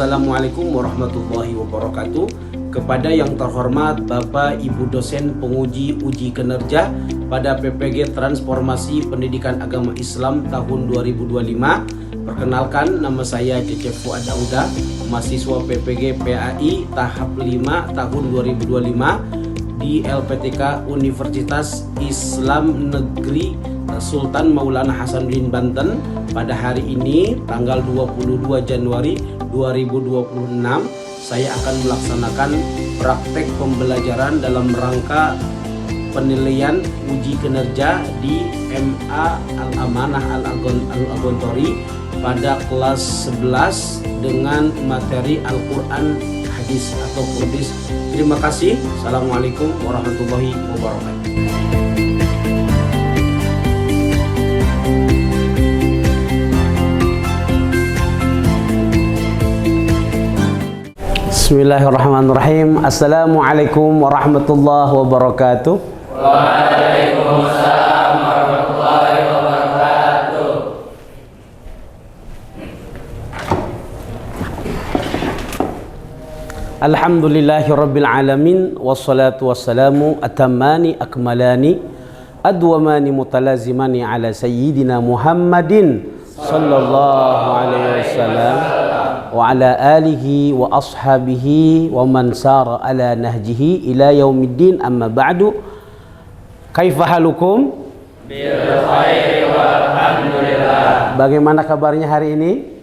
Assalamualaikum warahmatullahi wabarakatuh. Kepada yang terhormat Bapak Ibu dosen penguji uji kinerja pada PPG Transformasi Pendidikan Agama Islam tahun 2025. Perkenalkan, nama saya Cecep Fuad Dauda, mahasiswa PPG PAI tahap 5 tahun 2025 di LPTK Universitas Islam Negeri Sultan Maulana Hasanuddin Banten. Pada hari ini tanggal 22 Januari 2026 saya akan melaksanakan praktek pembelajaran dalam rangka penilaian uji kinerja di MA Al-Amanah Al-Agontori pada kelas 11 dengan materi Al-Quran Hadis atau Qudis. Terima kasih. Assalamualaikum warahmatullahi wabarakatuh. Bismillahirrahmanirrahim. Assalamualaikum warahmatullahi wabarakatuh. Waalaikumsalam warahmatullahi wabarakatuh. Alhamdulillahirabbil alamin wassalatu wassalamu atammani akmalani adwamani mutalazimani ala sayyidina Muhammadin sallallahu alaihi wasallam wa ala alihi wa ashabihi wa man sara ala nahjihi ila yaumiddin, amma ba'du. Kaifa halukum? Bil khairi walhamdulillah. Bagaimana kabarnya hari ini?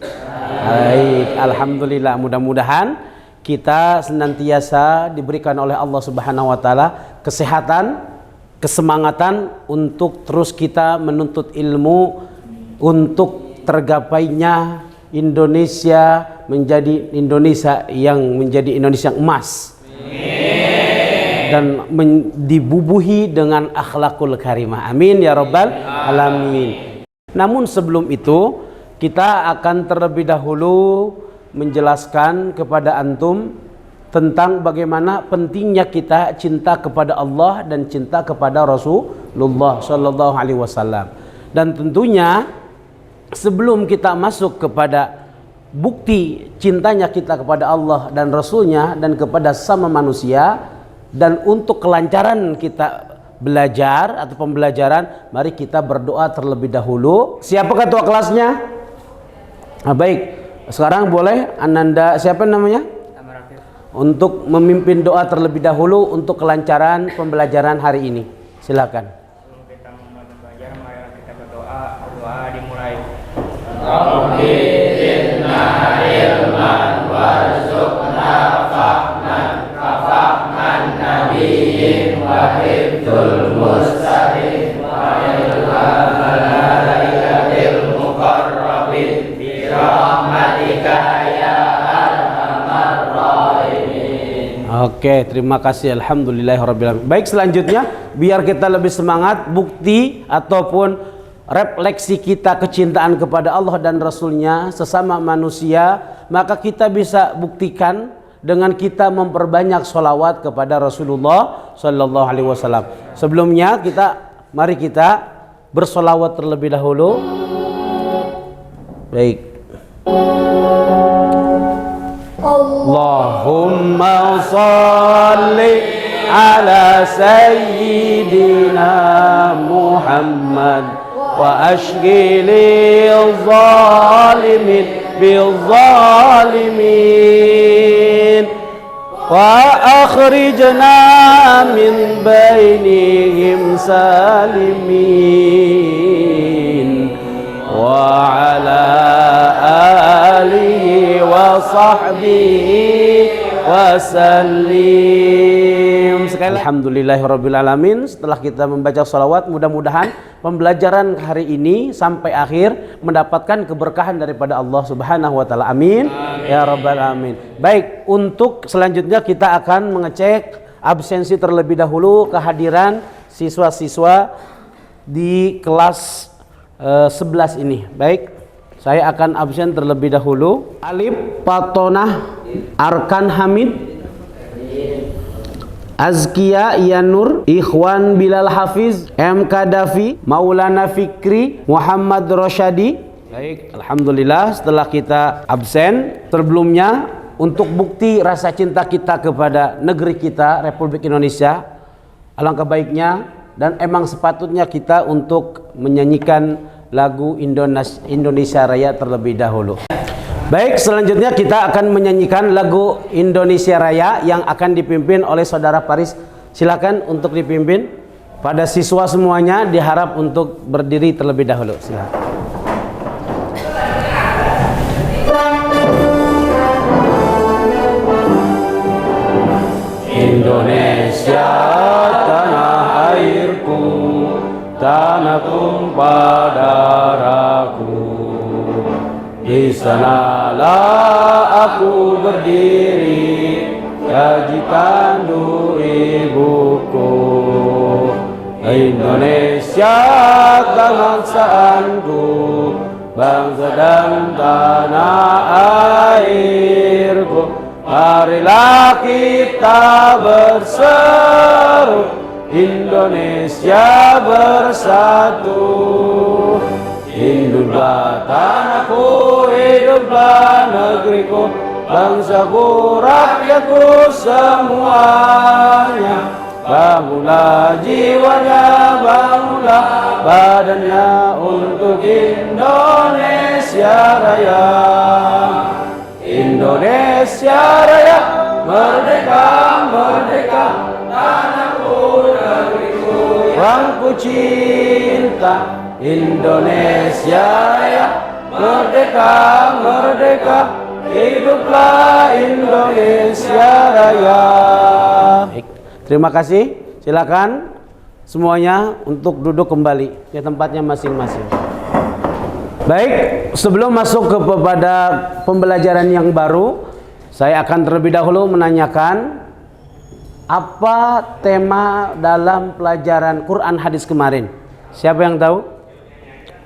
Baik, alhamdulillah. Mudah-mudahan kita senantiasa diberikan oleh Allah Subhanahu wa taala kesehatan, kesemangatan untuk terus kita menuntut ilmu untuk tergapainya Indonesia menjadi Indonesia yang emas. Dan dibubuhi dengan akhlakul karimah. Amin ya rabbal alamin. Namun sebelum itu kita akan terlebih dahulu menjelaskan kepada antum tentang bagaimana pentingnya kita cinta kepada Allah dan cinta kepada Rasulullah sallallahu alaihi wasallam. Dan tentunya sebelum kita masuk kepada bukti cintanya kita kepada Allah dan Rasulnya dan kepada sama manusia, dan untuk kelancaran kita belajar atau pembelajaran, mari kita berdoa terlebih dahulu. Siapa ketua kelasnya? Baik, sekarang boleh Ananda, siapa namanya? Untuk memimpin doa terlebih dahulu untuk kelancaran pembelajaran hari ini. Silakan. Sebelum kita belajar, mari kita berdoa. Doa dimulai. Rabbi zidna ilman warzuqna fahman kafahman nabiyyin wa hifdzul mustaqim wa ilham malaikatil muqarrabin bi rahmatika ya arhamar rahimin. Oke, terima kasih. Alhamdulillahirabbil alamin. Baik, selanjutnya biar kita lebih semangat, bukti ataupun refleksi kita kecintaan kepada Allah dan Rasulnya sesama manusia, maka kita bisa buktikan dengan kita memperbanyak sholawat kepada Rasulullah sallallahu alaihi wasallam. Sebelumnya mari kita bersolawat terlebih dahulu. Baik. Allahumma salli ala sayyidina Muhammad wa ashghili zalimin bil zalimin wa akhrijna min bainihim salimin wa ala alihi wa sahbihi wasallim. Sekali alhamdulillahirabbil alamin. Setelah kita membaca salawat, mudah-mudahan pembelajaran hari ini sampai akhir mendapatkan keberkahan daripada Allah Subhanahu wa taala. Amin ya rabbal alamin. Baik, untuk selanjutnya kita akan mengecek absensi terlebih dahulu kehadiran siswa-siswa di kelas 11 ini. Baik, saya akan absen terlebih dahulu. Alif Patonah Arkan Hamid, Azkia Yanur, Ikhwan Bilal Hafiz, M Kadafi, Maulana Fikri, Muhammad Rosyadi, Baik, alhamdulillah setelah kita absen sebelumnya untuk bukti rasa cinta kita kepada negeri kita Republik Indonesia, alangkah baiknya dan emang sepatutnya kita untuk menyanyikan lagu Indonesia Raya terlebih dahulu. Baik, selanjutnya kita akan menyanyikan lagu Indonesia Raya yang akan dipimpin oleh Saudara Paris. Silakan untuk dipimpin. Pada siswa semuanya diharap untuk berdiri terlebih dahulu. Silakan. Indonesia tanah airku, tanah tumpah darahku. Di sanalah aku berdiri, gaji tandu ibuku. Indonesia kebangsaanku, bangsa dan tanah airku. Marilah kita berseru, Indonesia bersatu. Hiduplah tanahku, hiduplah negeriku, bangsaku, rakyatku semuanya. Bangunlah jiwanya, bangunlah badannya untuk Indonesia Raya. Indonesia Raya, merdeka, merdeka, tanahku, negeriku yang ku cinta. Indonesia Raya, merdeka, merdeka, hiduplah Indonesia Raya. Terima kasih. Silakan semuanya untuk duduk kembali ke tempatnya masing-masing. Baik, sebelum masuk kepada pembelajaran yang baru, saya akan terlebih dahulu menanyakan apa tema dalam pelajaran Quran hadis kemarin. Siapa yang tahu?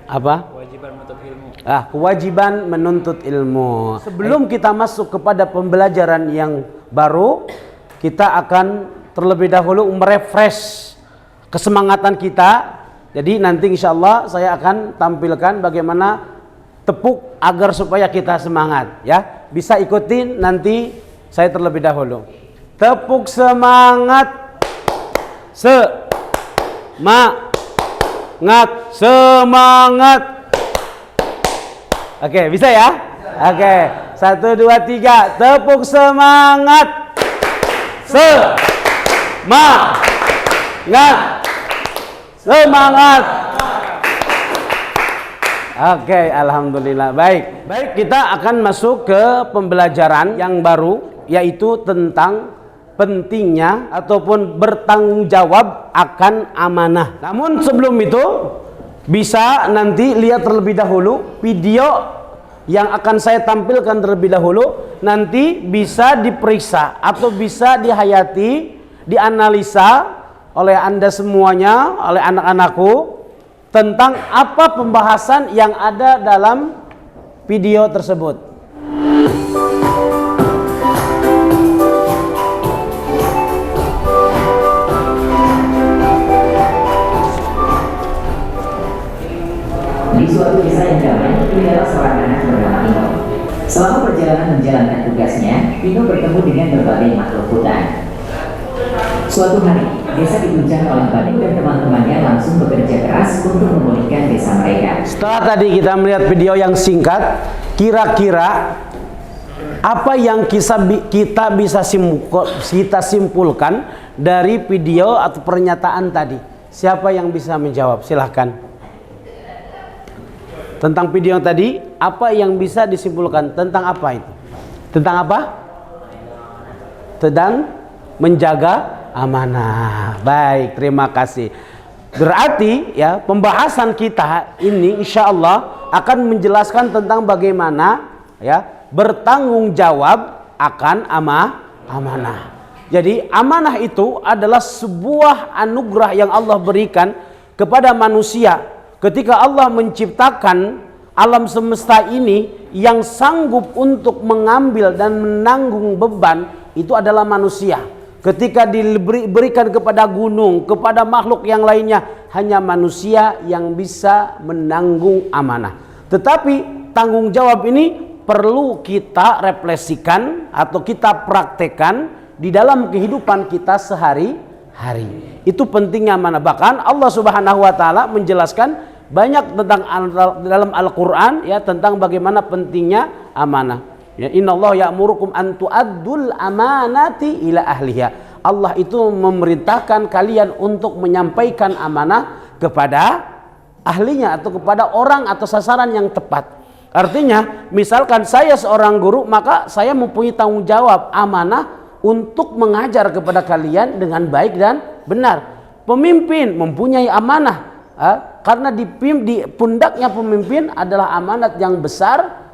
Apa? Kewajiban menuntut ilmu. Kewajiban menuntut ilmu. Sebelum kita masuk kepada pembelajaran yang baru, kita akan terlebih dahulu merefresh kesemangatan kita. Jadi nanti insya Allah saya akan tampilkan bagaimana tepuk agar supaya kita semangat, ya. Bisa ikutin nanti saya terlebih dahulu. Tepuk semangat. Semangat. Oke, bisa ya? Oke. 1, 2, 3. Tepuk semangat. Semangat. Oke, alhamdulillah. Baik, kita akan masuk ke pembelajaran yang baru, yaitu tentang pentingnya ataupun bertanggung jawab akan amanah. Namun sebelum itu, bisa nanti lihat terlebih dahulu video yang akan saya tampilkan terlebih dahulu. Nanti bisa diperiksa atau bisa dihayati, dianalisa oleh Anda semuanya, oleh anak-anakku, tentang apa pembahasan yang ada dalam video tersebut. Di suatu desa yang damai, tinggallah seorang anak bernama Tino. Selama perjalanan menjalankan tugasnya, Tino bertemu dengan berbagai makhluk hutan. Suatu hari, desa ditunjang oleh Badai dan teman-temannya langsung bekerja keras untuk memulihkan desa mereka. Setelah tadi kita melihat video yang singkat, kira-kira apa yang kita bisa simpulkan dari video atau pernyataan tadi? Siapa yang bisa menjawab? Silahkan. Tentang video yang tadi, apa yang bisa disimpulkan? Tentang apa itu? Tentang apa? Tentang menjaga amanah. Baik, terima kasih. Berarti ya, pembahasan kita ini insya Allah akan menjelaskan tentang bagaimana ya bertanggung jawab akan amanah. Jadi amanah itu adalah sebuah anugerah yang Allah berikan kepada manusia. Ketika Allah menciptakan alam semesta ini, yang sanggup untuk mengambil dan menanggung beban itu adalah manusia. Ketika diberikan kepada gunung, kepada makhluk yang lainnya, hanya manusia yang bisa menanggung amanah. Tetapi tanggung jawab ini perlu kita refleksikan atau kita praktekkan di dalam kehidupan kita sehari-hari. Itu pentingnya amanah. Bahkan Allah Subhanahu wa taala menjelaskan banyak tentang dalam Al-Qur'an ya, tentang bagaimana pentingnya amanah. Ya, innallaha ya'murukum an tu'addul amanati ila ahliha. Allah itu memerintahkan kalian untuk menyampaikan amanah kepada ahlinya atau kepada orang atau sasaran yang tepat. Artinya, misalkan saya seorang guru, maka saya mempunyai tanggung jawab amanah untuk mengajar kepada kalian dengan baik dan benar. Pemimpin mempunyai amanah, karena di pundaknya pemimpin adalah amanat yang besar.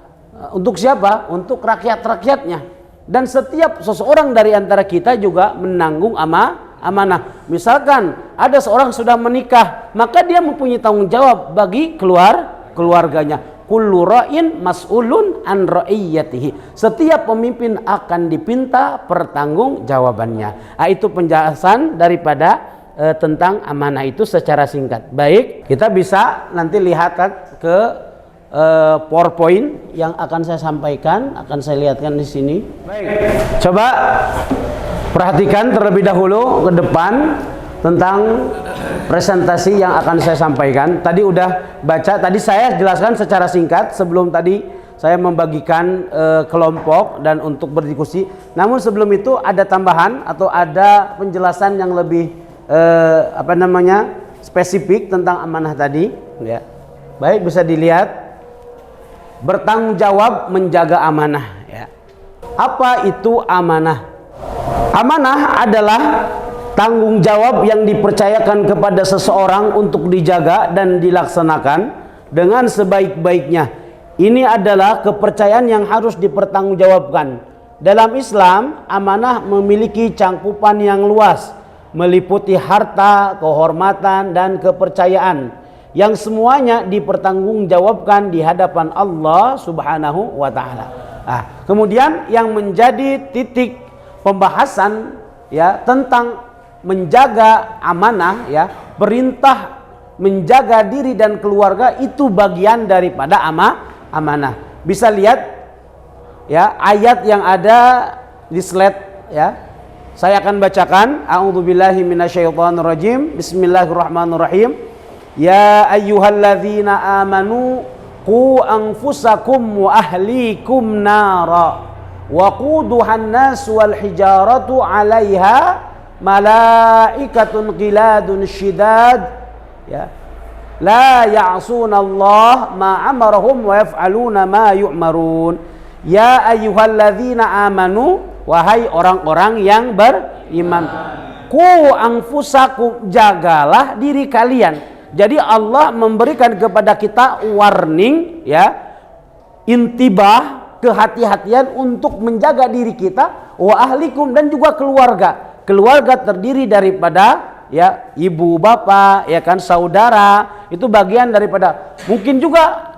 Untuk siapa? Untuk rakyat-rakyatnya. Dan setiap seseorang dari antara kita juga menanggung amanah. Misalkan ada seorang sudah menikah, maka dia mempunyai tanggung jawab bagi keluarganya. Kullu ra'in mas'ulun an ra'iyyatihi. Setiap pemimpin akan dipinta pertanggungjawabannya. Itu penjelasan daripada tentang amanah itu secara singkat. Baik, kita bisa nanti lihat ke PowerPoint yang akan saya sampaikan, akan saya lihatkan di sini. Baik, coba perhatikan terlebih dahulu ke depan tentang presentasi yang akan saya sampaikan. Tadi udah baca, tadi saya jelaskan secara singkat sebelum tadi saya membagikan kelompok dan untuk berdiskusi. Namun sebelum itu ada tambahan atau ada penjelasan yang lebih spesifik tentang amanah tadi. Ya, baik, bisa dilihat. Bertanggung jawab menjaga amanah. Ya. Apa itu amanah? Amanah adalah tanggung jawab yang dipercayakan kepada seseorang untuk dijaga dan dilaksanakan dengan sebaik-baiknya. Ini adalah kepercayaan yang harus dipertanggungjawabkan. Dalam Islam, amanah memiliki cangkupan yang luas, meliputi harta, kehormatan, dan kepercayaan, yang semuanya dipertanggungjawabkan di hadapan Allah Subhanahu wa taala. Kemudian yang menjadi titik pembahasan ya tentang menjaga amanah ya, perintah menjaga diri dan keluarga itu bagian daripada amanah. Bisa lihat ya ayat yang ada di slide ya. Saya akan bacakan. A'udzubillahi minasyaitonirrajim. Bismillahirrahmanirrahim. Ya ayyuhalladzina amanu qu anfusakum wa ahlikum nara wa quduhan nas wal hijaratu 'alaiha malaikatun qiladun syidad ya la ya'sunallah ma amarahum wa yaf'aluna ma yu'marun. Ya ayyuhalladzina amanu, wahai orang-orang yang beriman, qu anfusakum, jagalah diri kalian. Jadi Allah memberikan kepada kita warning ya, intibah, kehati-hatian untuk menjaga diri kita, wa ahlikum, dan juga keluarga. Keluarga terdiri daripada ya ibu, bapak, ya kan, saudara, itu bagian daripada, mungkin juga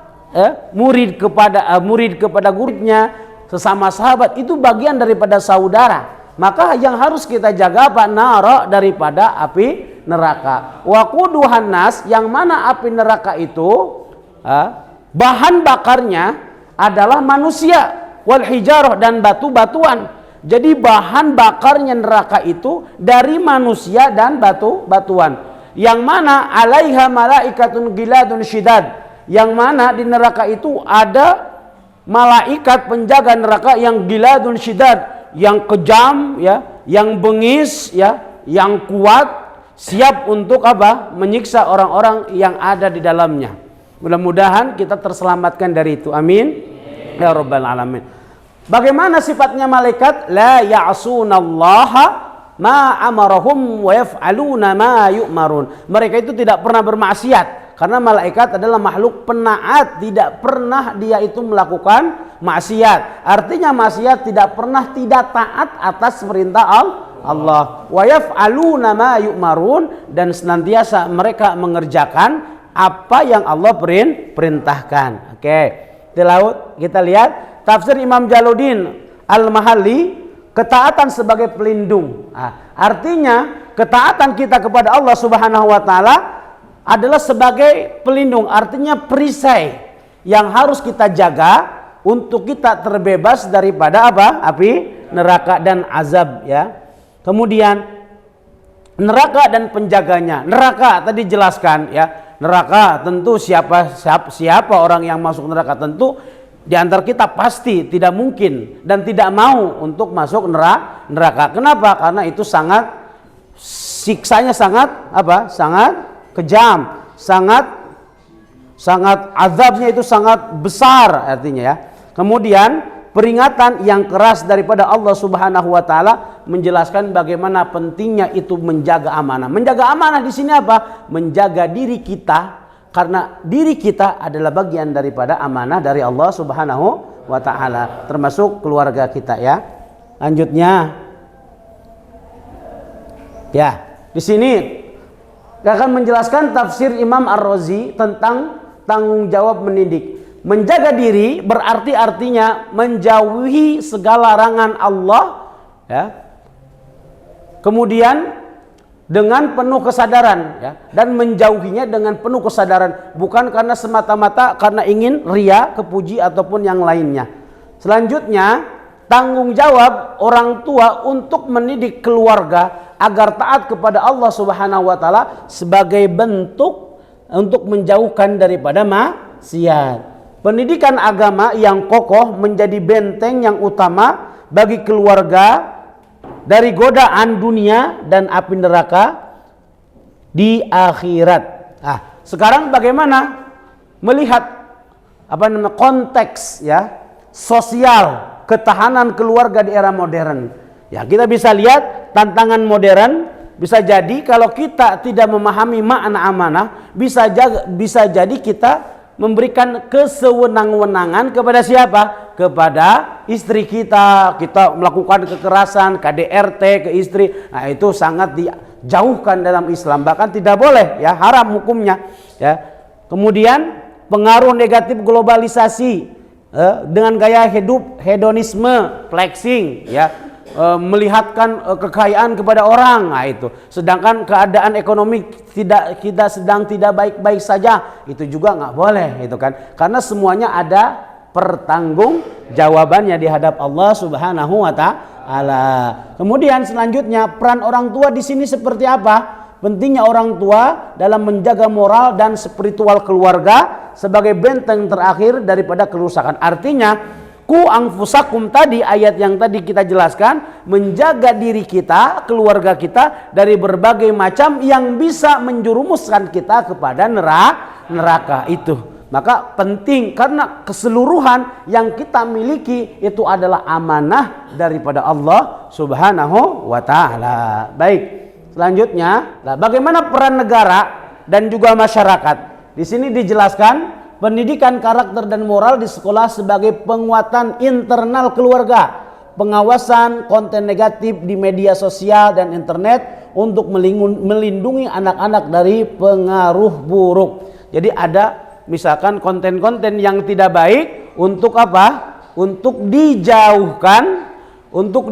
murid kepada gurunya, sesama sahabat, itu bagian daripada saudara. Maka yang harus kita jaga apa? Nara, daripada api neraka. Waquduhan nas, yang mana api neraka itu bahan bakarnya adalah manusia, wal hijarah, dan batu-batuan. Jadi bahan bakarnya neraka itu dari manusia dan batu-batuan. Yang mana alaiha malaikatun giladun syidad, yang mana di neraka itu ada malaikat penjaga neraka yang giladun syidad, yang kejam ya, yang bengis ya, yang kuat, siap untuk apa? Menyiksa orang-orang yang ada di dalamnya. Mudah-mudahan kita terselamatkan dari itu. Amin. Ya rabbal alamin. Bagaimana sifatnya malaikat? La ya'sunallaha ma amarahum wa yaf'aluna ma yu'marun. Mereka itu tidak pernah bermaksiat, karena malaikat adalah makhluk penaat, tidak pernah dia itu melakukan maksiat. Artinya maksiat tidak pernah tidak taat atas perintah Allah. Wa yaf'aluna ma yu'marun, dan senantiasa mereka mengerjakan apa yang Allah perintahkan. Oke. Kita lihat tafsir Imam Jalaluddin Al-Mahalli, ketaatan sebagai pelindung. Artinya ketaatan kita kepada Allah Subhanahu wa taala adalah sebagai pelindung, artinya perisai yang harus kita jaga untuk kita terbebas daripada apa? Api neraka dan azab ya. Kemudian neraka dan penjaganya. Neraka tadi jelaskan ya. Neraka tentu siapa orang yang masuk neraka, tentu di antara kita pasti tidak mungkin dan tidak mau untuk masuk neraka. Kenapa? Karena itu sangat siksanya sangat apa? Sangat kejam, sangat azabnya itu sangat besar artinya ya. Kemudian peringatan yang keras daripada Allah Subhanahu wa taala menjelaskan bagaimana pentingnya itu menjaga amanah. Menjaga amanah di sini apa? Menjaga diri kita, karena diri kita adalah bagian daripada amanah dari Allah Subhanahu wa taala, termasuk keluarga kita ya. Lanjutnya ya, di sini akan menjelaskan tafsir Imam Ar-Razi tentang tanggung jawab mendidik. Menjaga diri berarti artinya menjauhi segala larangan Allah ya. Kemudian dengan penuh kesadaran ya, dan menjauhinya dengan penuh kesadaran, bukan karena semata-mata karena ingin ria, kepuji ataupun yang lainnya. Selanjutnya, tanggung jawab orang tua untuk mendidik keluarga agar taat kepada Allah Subhanahu wa taala sebagai bentuk untuk menjauhkan daripada maksiat. Pendidikan agama yang kokoh menjadi benteng yang utama bagi keluarga dari godaan dunia dan api neraka di akhirat. Sekarang bagaimana melihat konteks ya sosial ketahanan keluarga di era modern? Ya, kita bisa lihat tantangan modern. Bisa jadi kalau kita tidak memahami makna amanah, bisa jadi kita memberikan kesewenang-wenangan kepada siapa? Kepada istri kita. Kita melakukan kekerasan, KDRT ke istri. Nah, itu sangat dijauhkan dalam Islam. Bahkan tidak boleh, ya, haram hukumnya. Ya. Kemudian pengaruh negatif globalisasi dengan gaya hidup hedonisme, flexing, ya. Melihatkan kekayaan kepada orang, nah itu. Sedangkan keadaan ekonomi kita sedang tidak baik-baik saja, itu juga nggak boleh, itu kan? Karena semuanya ada pertanggung jawabannya di hadap Allah Subhanahu wa taala. Kemudian selanjutnya peran orang tua di sini seperti apa? Pentingnya orang tua dalam menjaga moral dan spiritual keluarga sebagai benteng terakhir daripada kerusakan. Artinya ku anfusakum tadi, ayat yang tadi kita jelaskan, menjaga diri kita, keluarga kita dari berbagai macam yang bisa menjerumuskan kita kepada neraka itu. Maka penting karena keseluruhan yang kita miliki itu adalah amanah daripada Allah Subhanahu wa taala. Baik, selanjutnya, bagaimana peran negara dan juga masyarakat? Di sini dijelaskan pendidikan karakter dan moral di sekolah sebagai penguatan internal keluarga, pengawasan konten negatif di media sosial dan internet untuk melindungi anak-anak dari pengaruh buruk. Jadi ada misalkan konten-konten yang tidak baik untuk apa? Untuk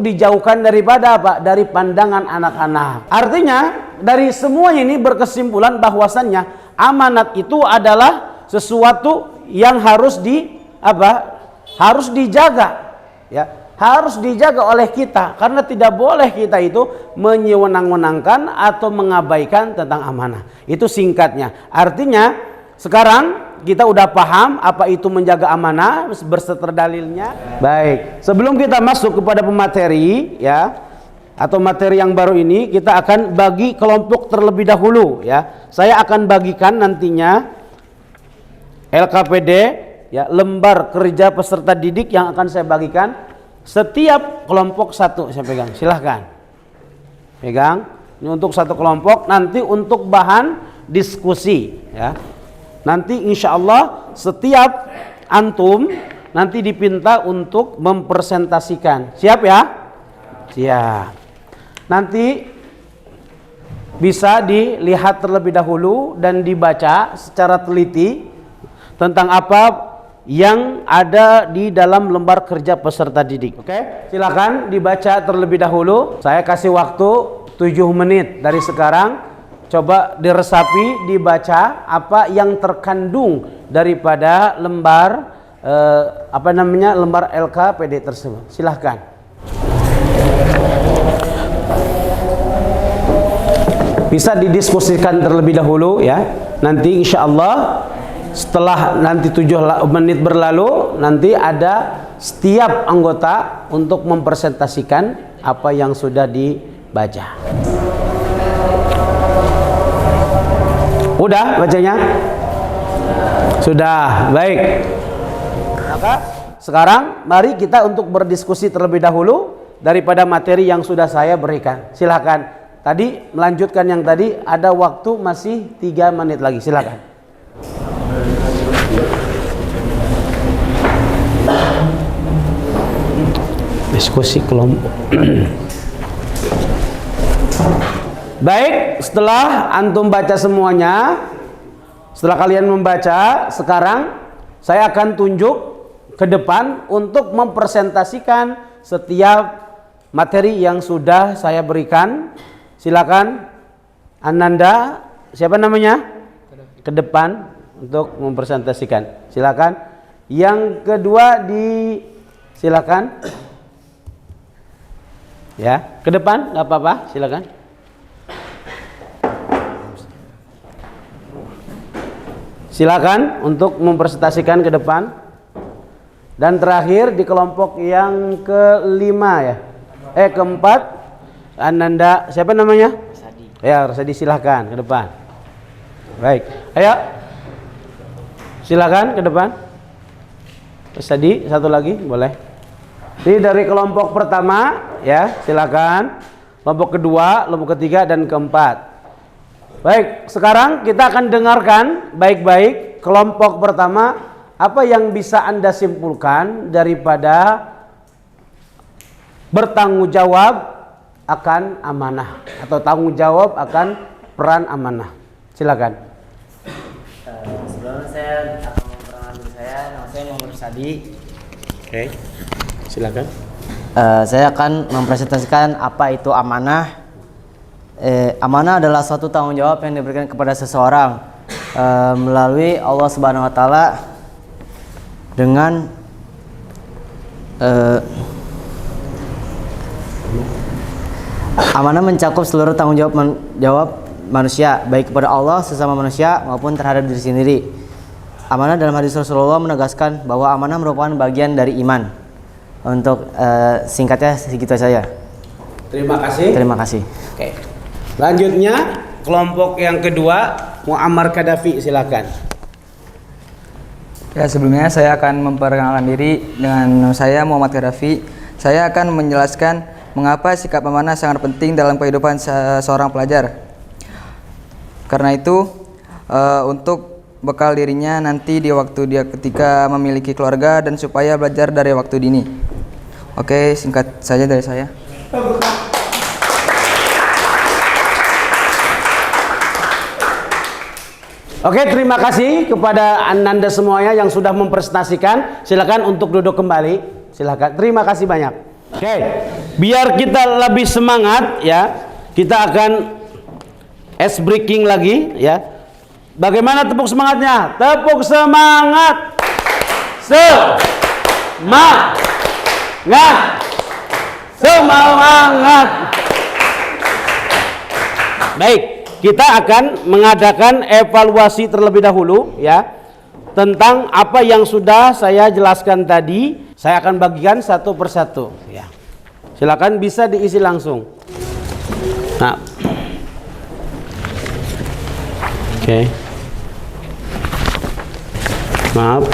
dijauhkan daripada apa? Dari pandangan anak-anak. Artinya dari semuanya ini berkesimpulan bahwasannya amanat itu adalah sesuatu yang harus dijaga ya, harus dijaga oleh kita, karena tidak boleh kita itu menyewenang-wenangkan atau mengabaikan tentang amanah. Itu singkatnya. Artinya sekarang kita udah paham apa itu menjaga amanah berserta dalilnya. Baik, sebelum kita masuk kepada pemateri ya, atau materi yang baru ini, kita akan bagi kelompok terlebih dahulu ya. Saya akan bagikan nantinya LKPD ya, lembar kerja peserta didik yang akan saya bagikan. Setiap kelompok satu saya pegang, silahkan pegang. Ini untuk satu kelompok, nanti untuk bahan diskusi ya. Nanti insya Allah setiap antum nanti dipinta untuk mempresentasikan. Siap ya? Siap. Nanti bisa dilihat terlebih dahulu dan dibaca secara teliti tentang apa yang ada di dalam lembar kerja peserta didik. Oke, silakan dibaca terlebih dahulu. Saya kasih waktu 7 menit dari sekarang coba diresapi, dibaca apa yang terkandung daripada lembar lembar LKPD tersebut. Silahkan. Bisa didiskusikan terlebih dahulu ya. Nanti insya Allah setelah nanti 7 menit berlalu, nanti ada setiap anggota untuk mempresentasikan apa yang sudah dibaca. Udah bacanya? Sudah, baik. Maka sekarang mari kita untuk berdiskusi terlebih dahulu daripada materi yang sudah saya berikan. Silakan. Tadi melanjutkan yang tadi, ada waktu masih 3 menit lagi. Silakan. Diskusi kelompok. Baik, setelah antum baca semuanya, setelah kalian membaca, sekarang saya akan tunjuk ke depan untuk mempresentasikan setiap materi yang sudah saya berikan. Silakan Ananda, siapa namanya? Ke depan untuk mempresentasikan. Silakan. Yang kedua silakan. Ya, ke depan nggak apa-apa, silakan. Silakan untuk mempresentasikan ke depan. Dan terakhir di kelompok yang kelima ya. Keempat, Ananda, siapa namanya? Rasadi. Ya, Rasadi, silahkan ke depan. Baik, ayo. Silakan ke depan. Rasadi, satu lagi, boleh. Ini dari kelompok pertama, ya, silakan. Kelompok kedua, kelompok ketiga, dan keempat. Baik, sekarang kita akan dengarkan baik-baik kelompok pertama, apa yang bisa Anda simpulkan daripada bertanggung jawab akan amanah atau tanggung jawab akan peran amanah. Silakan. Sebelumnya saya akan memperkenalkan diri saya. Nama saya Muhammad Sadi. Oke, silakan. Saya akan mempresentasikan apa itu amanah. Amanah adalah suatu tanggung jawab yang diberikan kepada seseorang melalui Allah Subhanahu Wa Taala dengan amanah mencakup seluruh tanggung jawab manusia, baik kepada Allah, sesama manusia, maupun terhadap diri sendiri. Amanah dalam hadis Rasulullah menegaskan bahwa amanah merupakan bagian dari iman. Untuk singkatnya segitu saja. Terima kasih. Terima kasih. Oke. Selanjutnya kelompok yang kedua, Muammar Kadafi, silakan. Ya, sebelumnya saya akan memperkenalkan diri dengan nama saya Muhammad Kadafi. Saya akan menjelaskan mengapa sikap amanah sangat penting dalam kehidupan seorang pelajar. Karena itu, untuk bekal dirinya nanti di waktu dia ketika memiliki keluarga dan supaya belajar dari waktu dini. Oke, singkat saja dari saya. Oke, terima kasih kepada Ananda semuanya yang sudah mempresentasikan. Silakan untuk duduk kembali. Silakan. Terima kasih banyak. Oke, biar kita lebih semangat ya, kita akan ice breaking lagi ya. Bagaimana tepuk semangatnya? Tepuk semangat. Semangat. Baik, kita akan mengadakan evaluasi terlebih dahulu ya tentang apa yang sudah saya jelaskan tadi. Saya akan bagikan satu persatu ya. Silakan bisa diisi langsung. Nah. Oke. Maaf.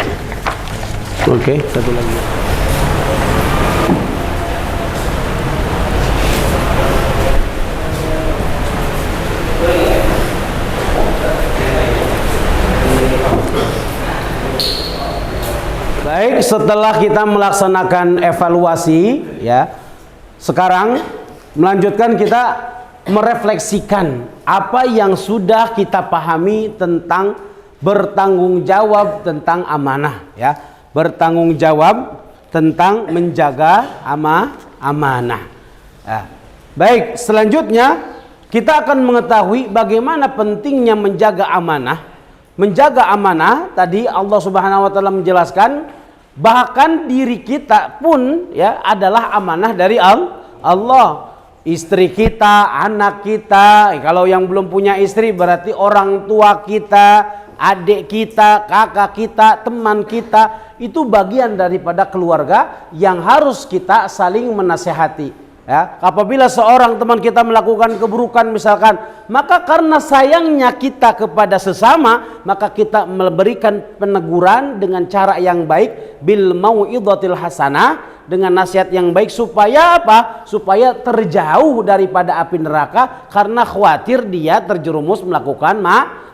Oke, satu lagi. Baik, setelah kita melaksanakan evaluasi ya, sekarang melanjutkan kita merefleksikan apa yang sudah kita pahami tentang bertanggung jawab tentang amanah ya, bertanggung jawab tentang menjaga amanah ya. Baik, selanjutnya kita akan mengetahui bagaimana pentingnya menjaga amanah. Menjaga amanah tadi Allah Subhanahu wa taala menjelaskan bahkan diri kita pun ya adalah amanah dari Allah. Istri kita, anak kita, kalau yang belum punya istri berarti orang tua kita, adik kita, kakak kita, teman kita, itu bagian daripada keluarga yang harus kita saling menasehati. Ya, apabila seorang teman kita melakukan keburukan misalkan, maka karena sayangnya kita kepada sesama, maka kita memberikan peneguran dengan cara yang baik, bil mau'izatil hasanah, dengan nasihat yang baik, supaya apa? Supaya terjauh daripada api neraka karena khawatir dia terjerumus melakukan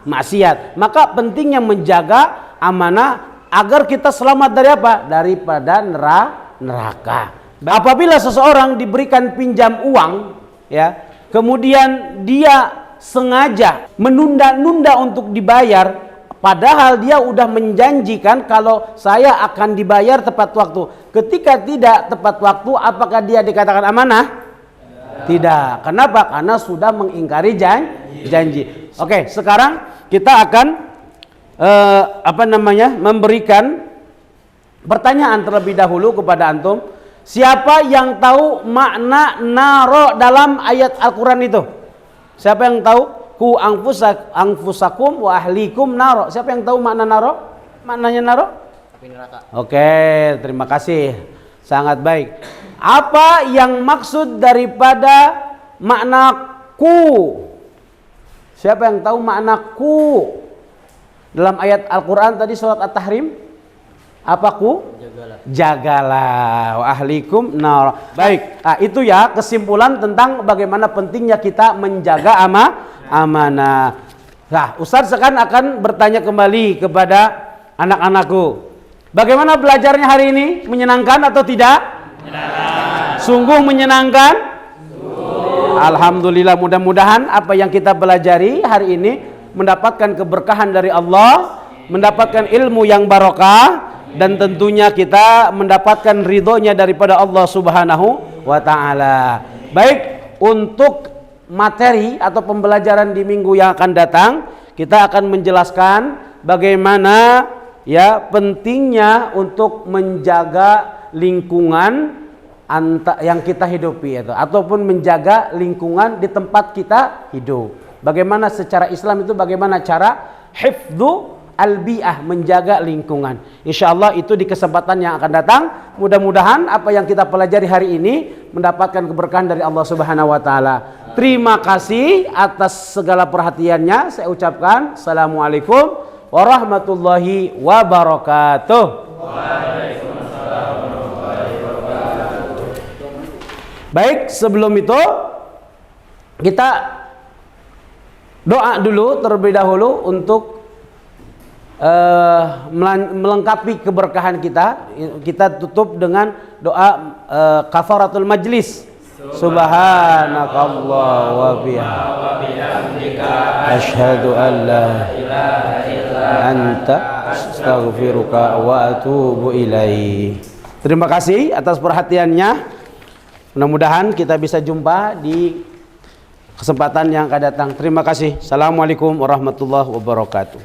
maksiat. Maka pentingnya menjaga amanah agar kita selamat dari apa? Daripada neraka. Apabila seseorang diberikan pinjam uang, ya, kemudian dia sengaja menunda-nunda untuk dibayar, padahal dia udah menjanjikan kalau saya akan dibayar tepat waktu. Ketika tidak tepat waktu, apakah dia dikatakan amanah? Tidak. Kenapa? Karena sudah mengingkari janji. Oke, sekarang kita akan memberikan pertanyaan terlebih dahulu kepada antum. Siapa yang tahu makna naro dalam ayat Al-Quran itu? Siapa yang tahu? Ku anfusakum wa ahlikum naro. Siapa yang tahu makna naro? Maknanya naro? Api neraka. Oke, terima kasih. Sangat baik. Apa yang maksud daripada makna ku? Siapa yang tahu makna ku? Dalam ayat Al-Quran tadi surat At-Tahrim. Apa ku? Jagalah wa ahlikum nar. Baik, itu ya kesimpulan tentang bagaimana pentingnya kita menjaga amanah. Nah, Ustaz sekarang akan bertanya kembali kepada anak-anakku. Bagaimana belajarnya hari ini? Menyenangkan atau tidak? Menyenangkan. Sungguh menyenangkan? Sungguh. Alhamdulillah, mudah-mudahan apa yang kita pelajari hari ini mendapatkan keberkahan dari Allah, mendapatkan ilmu yang barokah, dan tentunya kita mendapatkan ridhonya daripada Allah Subhanahu wa ta'ala. Baik, untuk materi atau pembelajaran di minggu yang akan datang, kita akan menjelaskan bagaimana ya pentingnya untuk menjaga lingkungan yang kita hidupi itu, ataupun menjaga lingkungan di tempat kita hidup. Bagaimana secara Islam itu, bagaimana cara hifdzu al-bi'ah, menjaga lingkungan. Insyaallah itu di kesempatan yang akan datang. Mudah-mudahan apa yang kita pelajari hari ini mendapatkan keberkahan dari Allah Subhanahu wa taala. Terima kasih atas segala perhatiannya. Saya ucapkan assalamualaikum warahmatullahi wabarakatuh. Waalaikumsalam warahmatullahi wabarakatuh. Baik, sebelum itu kita doa dulu terlebih dahulu untuk melengkapi keberkahan kita. Kita tutup dengan doa kafaratul majlis. Subhanakallah wa bihamdika asyhadu an la ilaha illa anta astaghfiruka wa atubu ilaik. Terima kasih atas perhatiannya. Mudah-mudahan kita bisa jumpa di kesempatan yang akan datang. Terima kasih. Assalamualaikum warahmatullahi wabarakatuh.